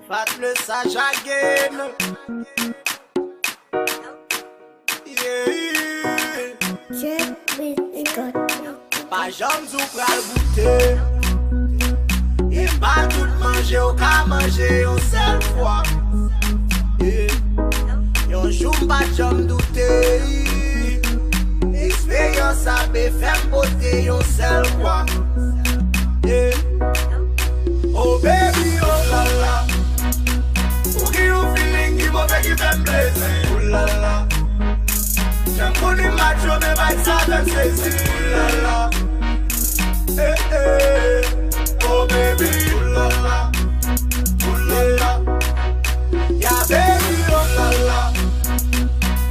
Fat le sage again. Yeah. Pas jamais sou pral goûter. Il pas tout manger ou ka manger une seule fois. Yeah. Yon jour pas jamais douter. Expérience a be faire beauté une seule fois. Yeah. Oh baby, oh la la. Who give you feeling, give up and give them blessing. Oh la la. J'aime qu'on y macho, mais va ça même saisir. Oh la la. Eh eh. Oh baby, oh la la. Oh la la. Yeah baby, oh la la.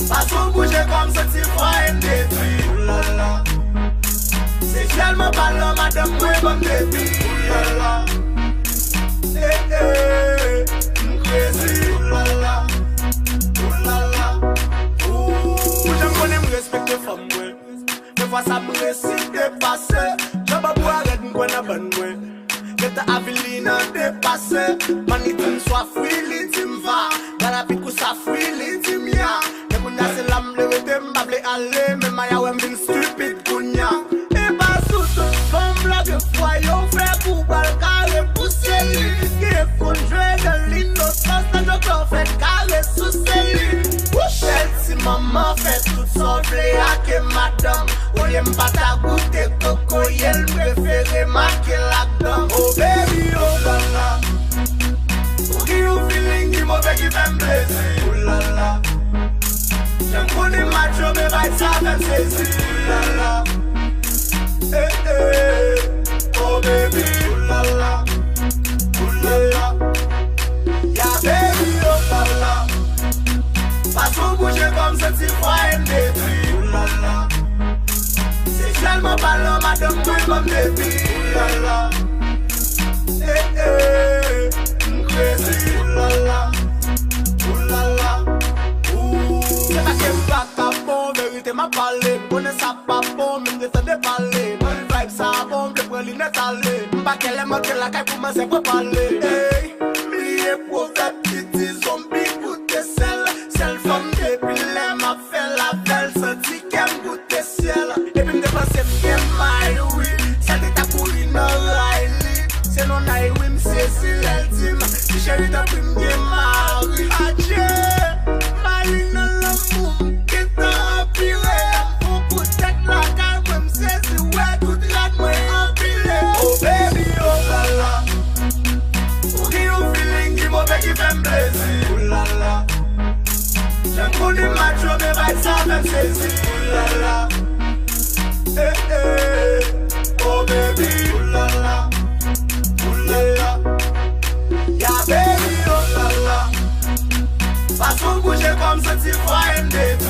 Façon bouger comme ça, tu vois un détruit. Oh la la. C'est tellement pas l'homme, madame, moi, bon baby. Oh la la. Eh eh. Crazy, oh la la. Oh la la. J'aime qu'on aime respecter femme, ouais. Mais fois ça me récite dépasser. J'aime pas boire et m'gouin à bonne, ouais. Que ta aviline dépassé. Manitin soit free, l'intime va. Dans la pique où ça free, l'intime ya. Et qu'on a c'est l'âme, le rete m'bable aller. Mais maya ouais m'vin stupide kounya. Et pas sous toute femme, blague fois, yon frère pour bal carré pousser li. Qui est fond jouer de l'innocence, dans le corps fait carré sous ses lits. Si maman fait tout son blé à que madame. Ou y'aime pas ta goûter coco, y'elle préfère marquer là-dedans. Oh baby, oh la la. Who give you feeling, give mauvais qui fait blesser. Oh la la. J'aime qu'on est macho, mais va ça même saisir. Oh la la. Eh eh. Oh baby, oh la la. Oh la la. Yeah baby, oh la la. Façon bouger comme ça, tu vois un détruit. Oh la la. C'est tellement pas l'homme, madame, moi, comme baby. Oh la la. Eh eh. Crazy. Oh la la. Oh la la. C'est pas qu'elle va qu'à bon, vérité m'a parlé. On ne sait pas bon, même de se déballer. Bonne vibe, ça bon, de prendre l'inétalé. M'pas qu'elle aime que la caille pour moi, c'est pour parler. Hey, milliers proverbes qui disent zombie, goûte sel. Celle femme depuis l'air m'a fait la belle. Senti qu'elle goûte ciel. Et puis me dépenser bien mal, oui. Celle de ta courine Riley. C'est non aïe, oui, m'sais si l'ultime. Si chérie t'a pris bien mari. Adieu, Marine l'amour, qui t'a empiré. Pour peut-être la calme, m'sais si ouais, tout la moi empilé. Oh baby, oh la la. Who give you feeling, give mauvais qui fait blesser. Oh la la. J'aime qu'on est macho, mais va ça même saisir. Oh la la. Eh eh. Oh baby, oh la la. Oh la la. Yeah baby, oh la la. Façon bouger comme ça, tu vois un détail.